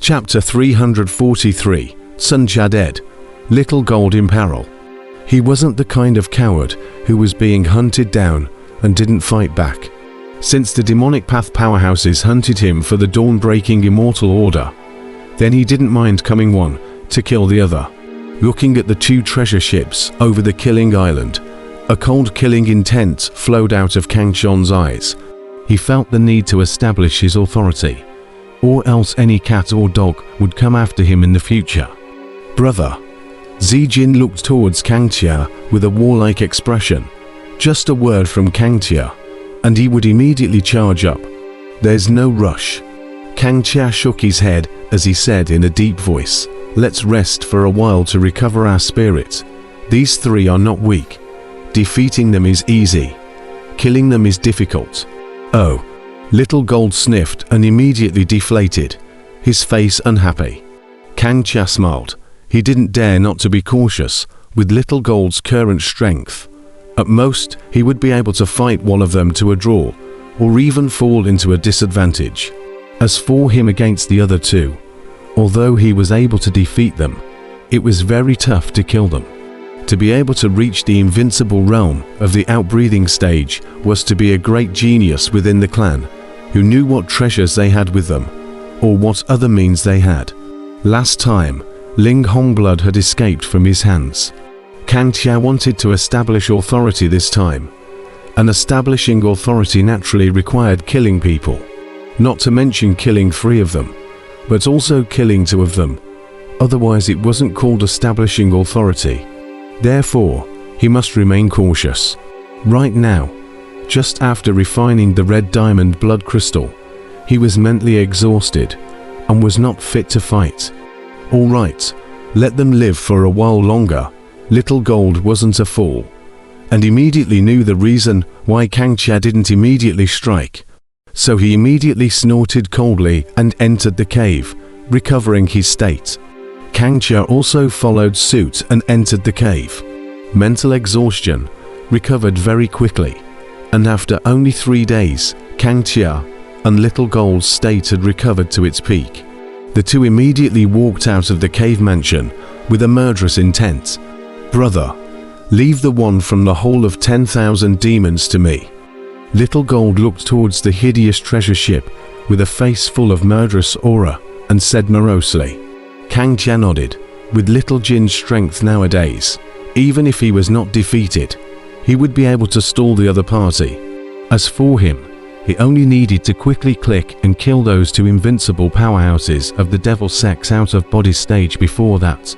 Chapter 343, Sun Cha dead. Little Gold in Peril. He wasn't the kind of coward who was being hunted down and didn't fight back. Since the demonic path powerhouses hunted him for the dawn-breaking immortal order, then he didn't mind coming one to kill the other. Looking at the two treasure ships over the killing island, a cold killing intent flowed out of Kang Chon's eyes. He felt the need to establish his authority, or else any cat or dog would come after him in the future. Brother. Zijin looked towards Kang Tia with a warlike expression. Just a word from Kang Tia, and he would immediately charge up. There's no rush. Kang Tia shook his head as he said in a deep voice, let's rest for a while to recover our spirits. These three are not weak. Defeating them is easy. Killing them is difficult. Oh. Little Gold sniffed and immediately deflated, his face unhappy. Kang Tia smiled. He didn't dare not to be cautious with Little Gold's current strength. At most, he would be able to fight one of them to a draw, or even fall into a disadvantage. As for him against the other two, although he was able to defeat them, it was very tough to kill them. To be able to reach the invincible realm of the outbreathing stage was to be a great genius within the clan, who knew what treasures they had with them, or what other means they had. Last time, Ling Hong blood had escaped from his hands. Kang Tia wanted to establish authority this time, and establishing authority naturally required killing people. Not to mention killing 3 of them, but also killing 2 of them. Otherwise it wasn't called establishing authority. Therefore, he must remain cautious. Right now, just after refining the red diamond blood crystal, he was mentally exhausted and was not fit to fight. All right, let them live for a while longer. Little Gold wasn't a fool, and immediately knew the reason why Kang Tia didn't immediately strike. So he immediately snorted coldly and entered the cave, recovering his state. Kang Tia also followed suit and entered the cave. Mental exhaustion, recovered very quickly, and after only 3 days, Kang Tia and Little Gold's state had recovered to its peak. The two immediately walked out of the cave mansion with a murderous intent. Brother, leave the one from the whole of 10,000 demons to me. Little Gold looked towards the hideous treasure ship with a face full of murderous aura and said morosely. Kang Tia nodded. With Little Jin's strength nowadays, even if he was not defeated, he would be able to stall the other party. As for him, he only needed to quickly click and kill those 2 invincible powerhouses of the devil sex out of body stage before that.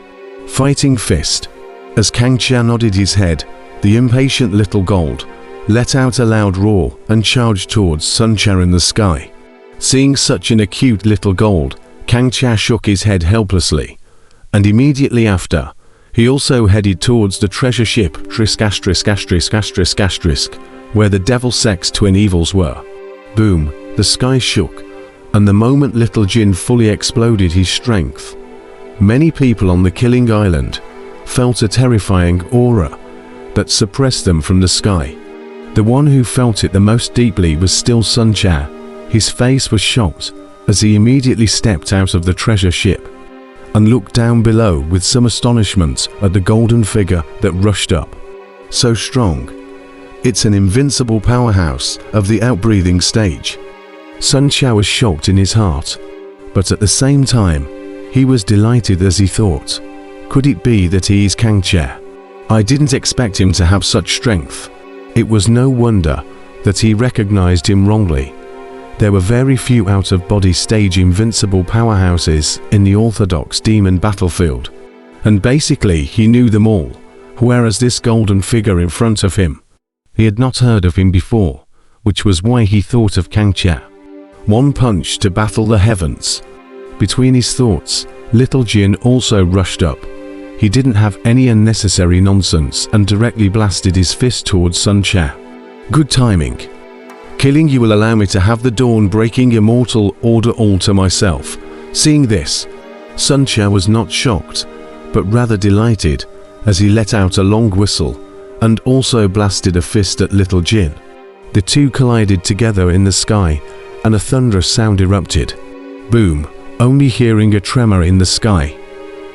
Fighting fist. As Kang Tia nodded his head, the impatient Little Gold let out a loud roar and charged towards Sun Cha in the sky. Seeing such an acute Little Gold, Kang Tia shook his head helplessly, and immediately after, he also headed towards the treasure ship where the devil sex twin evils were. Boom, the sky shook, and the moment Little Jin fully exploded his strength, many people on the killing island felt a terrifying aura that suppressed them from the sky. The one who felt it the most deeply was still Sun Cha. His face was shocked as he immediately stepped out of the treasure ship and looked down below with some astonishment at the golden figure that rushed up. So strong. It's an invincible powerhouse of the outbreathing stage. Sun Cha was shocked in his heart, but at the same time, he was delighted as he thought, could it be that he is Kang Tia? I didn't expect him to have such strength. It was no wonder that he recognized him wrongly. There were very few out-of-body stage invincible powerhouses in the orthodox demon battlefield, and basically he knew them all, whereas this golden figure in front of him, he had not heard of him before, which was why he thought of Kang Tia. One punch to battle the heavens. Between his thoughts, Little Jin also rushed up. He didn't have any unnecessary nonsense and directly blasted his fist towards Sun Cha. Good timing. Killing you will allow me to have the dawn-breaking immortal order all to myself. Seeing this, Sun Cha was not shocked, but rather delighted as he let out a long whistle and also blasted a fist at Little Jin. The two collided together in the sky and a thunderous sound erupted. Boom! only hearing a tremor in the sky.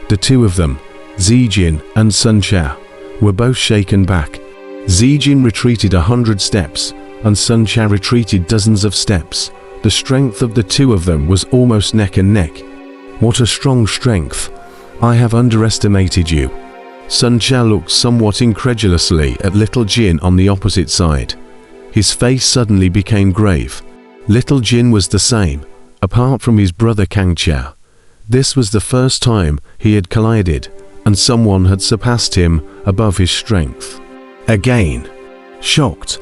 The two of them, Zijin and Sun Qiao, were both shaken back. Zijin retreated 100 steps, and Sun Qiao retreated dozens of steps. The strength of the two of them was almost neck and neck. What a strong strength! I have underestimated you. Sun Qiao looked somewhat incredulously at little Jin on the opposite side. His face suddenly became grave. Little Jin was the same, apart from his brother Kang Qiao. This was the first time he had collided, and someone had surpassed him above his strength. Again. Shocked,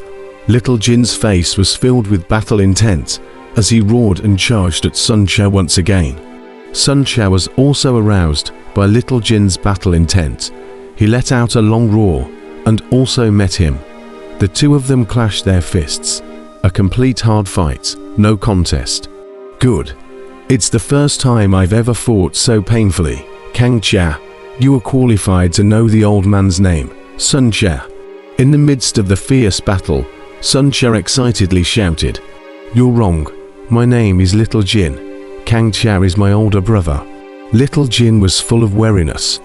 little Jin's face was filled with battle intent as he roared and charged at Sun Qiao once again. Sun Qiao was also aroused by little Jin's battle intent. He let out a long roar and also met him. The two of them clashed their fists. A complete hard fight, no contest. Good. It's the first time I've ever fought so painfully. Kang Qiao, you are qualified to know the old man's name, Sun Qiao. In the midst of the fierce battle, Sun Qiao excitedly shouted, "You're wrong. My name is Little Jin. Kang Qiao is my older brother." Little Jin was full of wariness.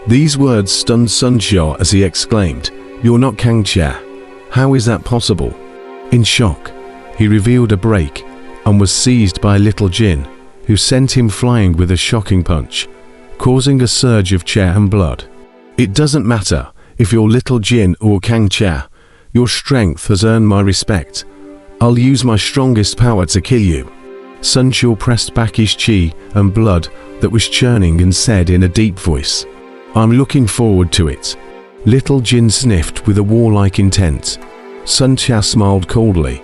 These words stunned Sun Qiao as he exclaimed, "You're not Kang Qiao. How is that possible?" In shock, he revealed a break and was seized by Little Jin, who sent him flying with a shocking punch, causing a surge of Qiao and blood. "It doesn't matter if you're Little Jin or Kang Qiao. Your strength has earned my respect. I'll use my strongest power to kill you." Sun Qiao pressed back his qi and blood that was churning and said in a deep voice, "I'm looking forward to it." Little Jin sniffed with a warlike intent. Sun Qiao smiled coldly,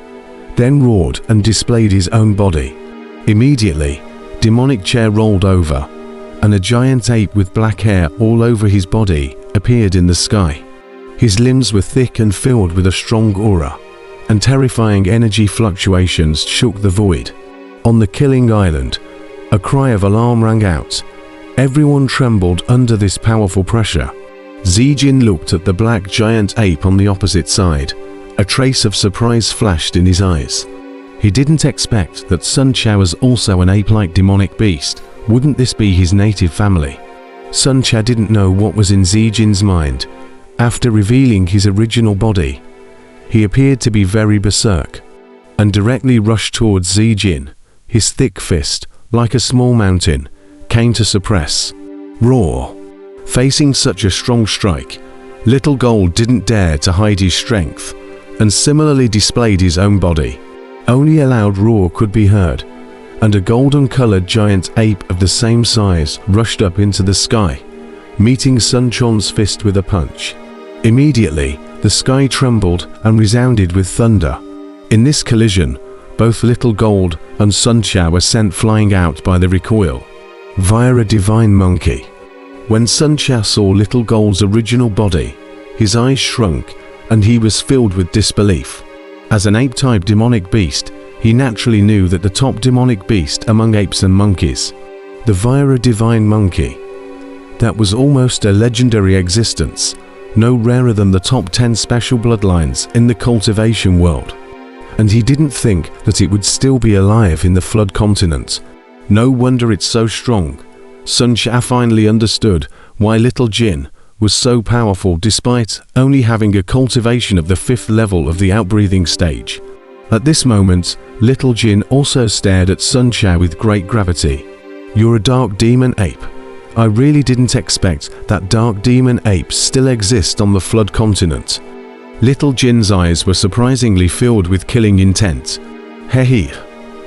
then roared and displayed his own body. Immediately, demonic chair rolled over, and a giant ape with black hair all over his body appeared in the sky. His limbs were thick and filled with a strong aura, and terrifying energy fluctuations shook the void. On the killing island, a cry of alarm rang out. Everyone trembled under this powerful pressure. Zijin looked at the black giant ape on the opposite side. A trace of surprise flashed in his eyes. He didn't expect that Sun Qiao was also an ape-like demonic beast. Wouldn't this be his native family? Sun Qiao didn't know what was in Zijin's mind. After revealing his original body, he appeared to be very berserk, and directly rushed towards Zijin. His thick fist, like a small mountain, came to suppress. Roar! Facing such a strong strike, Little Gold didn't dare to hide his strength, and similarly displayed his own body. Only a loud roar could be heard, and a golden-colored giant ape of the same size rushed up into the sky, meeting Sun Quan's fist with a punch. Immediately, the sky trembled and resounded with thunder. In this collision, both Little Gold and Sun Qiao were sent flying out by the recoil, via a divine monkey. When Sun Qiao saw Little Gold's original body, his eyes shrunk and he was filled with disbelief. As an ape-type demonic beast, he naturally knew that the top demonic beast among apes and monkeys, the Vira divine monkey, that was almost a legendary existence, no rarer than the top 10 special bloodlines in the cultivation world. And he didn't think that it would still be alive in the Flood continent. No wonder it's so strong. Sun Qiao finally understood why Little Jin was so powerful despite only having a cultivation of the 5th level of the outbreathing stage. At this moment, Little Jin also stared at Sun Qiao with great gravity. "You're a dark demon ape. I really didn't expect that dark demon apes still exist on the Flood continent." Little Jin's eyes were surprisingly filled with killing intent. "Hehe.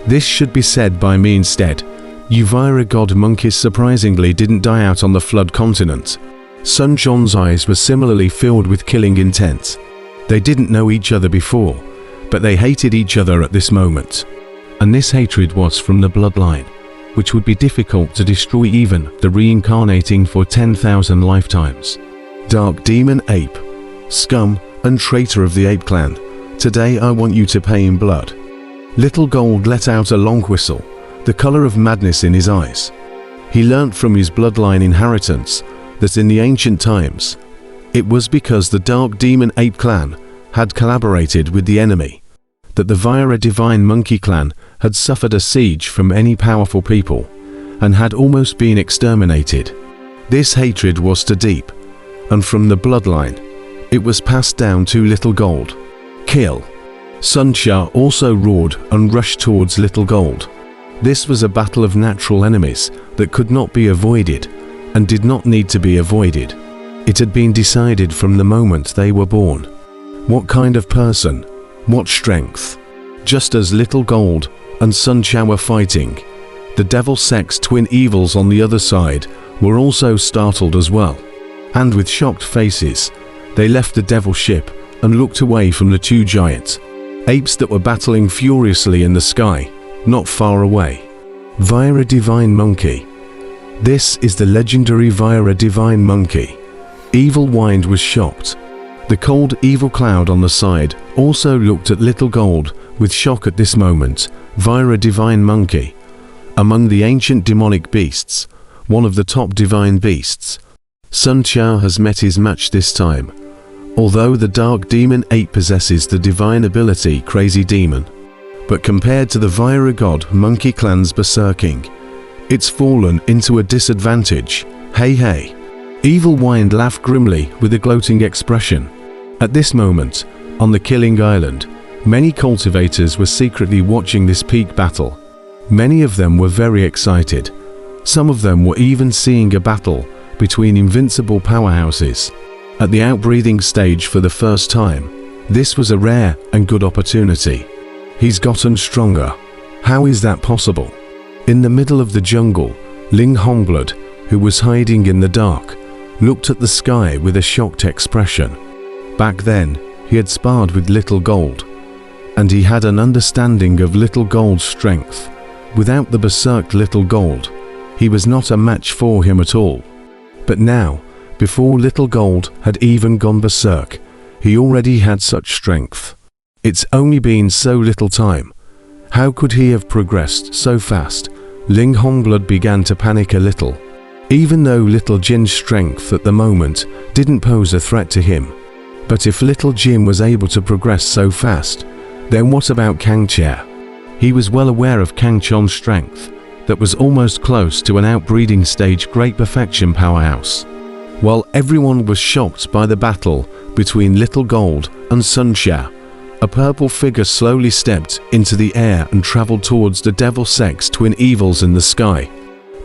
This should be said by me instead. You Vira god monkeys surprisingly didn't die out on the Flood continent." Sun Quan's eyes were similarly filled with killing intent. They didn't know each other before, but they hated each other at this moment. And this hatred was from the bloodline, which would be difficult to destroy even the reincarnating for 10,000 lifetimes. "Dark demon ape, scum and traitor of the ape clan, today I want you to pay in blood." Little Gold let out a long whistle, the color of madness in his eyes. He learnt from his bloodline inheritance that in the ancient times, it was because the Dark Demon Ape clan had collaborated with the enemy, that the Vira Divine Monkey clan had suffered a siege from any powerful people, and had almost been exterminated. This hatred was too deep, and from the bloodline, it was passed down to Little Gold. Kill. Sun Xia also roared and rushed towards Little Gold. This was a battle of natural enemies that could not be avoided and did not need to be avoided. It had been decided from the moment they were born. What kind of person? What strength? Just as Little Gold and Sun Xia were fighting, the devil sex twin evils on the other side were also startled as well. And with shocked faces, they left the devil ship and looked away from the two giant apes that were battling furiously in the sky, not far away. Via divine monkey. This is the legendary Via divine monkey. Evil Wind was shocked. The cold evil cloud on the side also looked at Little Gold with shock at this moment. Via divine monkey. Among the ancient demonic beasts, one of the top divine beasts. Sun Xia has met his match this time. Although the dark demon ape possesses the divine ability Crazy Demon, but compared to the Via god monkey clan's berserking, it's fallen into a disadvantage. Hey hey. Evil Wind laughed grimly with a gloating expression. At this moment, on the Killing Island, many cultivators were secretly watching this peak battle. Many of them were very excited. Some of them were even seeing a battle between invincible powerhouses. At the outbreathing stage for the first time, this was a rare and good opportunity. He's gotten stronger. How is that possible? In the middle of the jungle, Ling Hongblood, who was hiding in the dark, looked at the sky with a shocked expression. Back then, he had sparred with Little Gold, and he had an understanding of Little Gold's strength. Without the berserked Little Gold, he was not a match for him at all. But now, before Little Gold had even gone berserk, he already had such strength. It's only been so little time. How could he have progressed so fast? Ling Hongblood began to panic a little. Even though Little Jin's strength at the moment didn't pose a threat to him. But if Little Jin was able to progress so fast, then what about Kang Chia? He was well aware of Kang Chon's strength, that was almost close to an outbreeding stage great perfection powerhouse. While everyone was shocked by the battle between Little Gold and Sun Xia, a purple figure slowly stepped into the air and traveled towards the devil sex twin evils in the sky.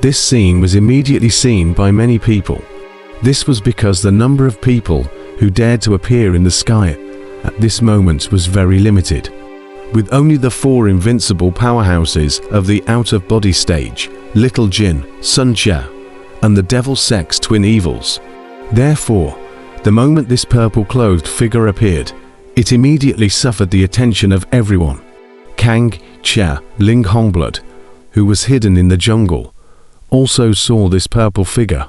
This scene was immediately seen by many people. This was because the number of people who dared to appear in the sky at this moment was very limited. With only the 4 invincible powerhouses of the out-of-body stage, Little Jin, Sun Xia, and the devil sex twin evils. Therefore, the moment this purple-clothed figure appeared, it immediately suffered the attention of everyone. Kang Chia, Ling Hongblood, who was hidden in the jungle, also saw this purple figure,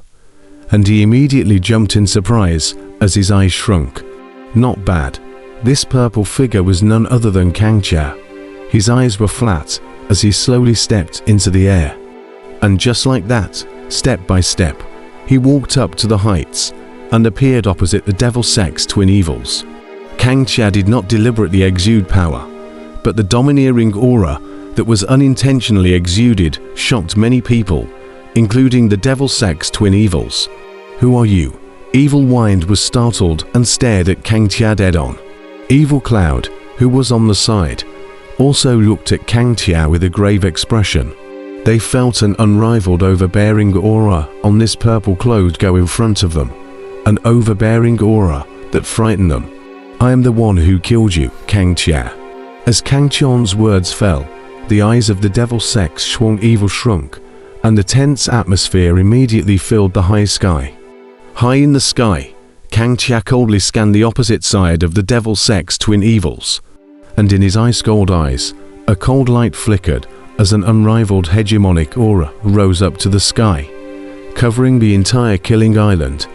and he immediately jumped in surprise as his eyes shrunk. Not bad. This purple figure was none other than Kang Chia. His eyes were flat as he slowly stepped into the air. And just like that, step by step, he walked up to the heights and appeared opposite the devil sex twin evils. Kang Chia did not deliberately exude power, but the domineering aura that was unintentionally exuded shocked many people, including the devil sex twin evils. Who are you? Evil Wind was startled and stared at Kang Chia dead on. Evil Cloud, who was on the side, also looked at Kang Chia with a grave expression. They felt an unrivaled overbearing aura on this purple cloud go in front of them, an overbearing aura that frightened them. I am the one who killed you, Kang Chia. As Kang Chon's words fell, the eyes of the devil sex swung evil shrunk, and the tense atmosphere immediately filled the high sky. High in the sky, Kang Chia coldly scanned the opposite side of the devil sex twin evils, and in his ice-cold eyes, a cold light flickered as an unrivaled hegemonic aura rose up to the sky, covering the entire Killing Island.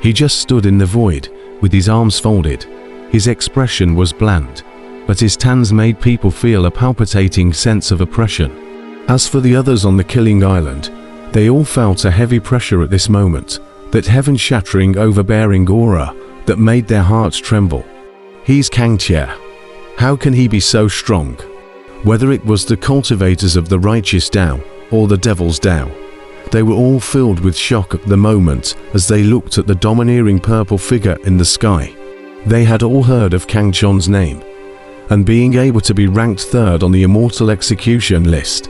He just stood in the void, with his arms folded. His expression was bland, but his tans made people feel a palpitating sense of oppression. As for the others on the Killing Island, they all felt a heavy pressure at this moment, that heaven-shattering overbearing aura that made their hearts tremble. He's Kang Chia. How can he be so strong? Whether it was the cultivators of the righteous Tao or the devil's Tao, They were all filled with shock at the moment as they looked at the domineering purple figure in the sky. They had all heard of Kang Chon's name, and being able to be ranked third on the immortal execution list,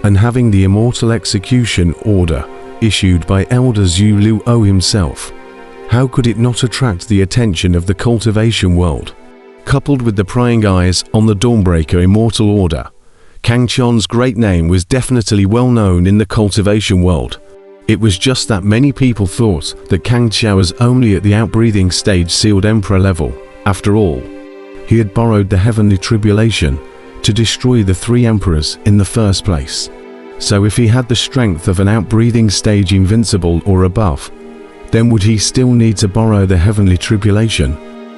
and having the immortal execution order issued by Elder Zhu Luo himself. How could it not attract the attention of the cultivation world? Coupled with the prying eyes on the Dawnbreaker Immortal Order, Kang Chon's great name was definitely well known in the cultivation world. It was just that many people thought that Kang Chao was only at the outbreathing stage sealed emperor level. After all, he had borrowed the heavenly tribulation to destroy the 3 emperors in the first place. So if he had the strength of an outbreathing stage invincible or above, then would he still need to borrow the heavenly tribulation?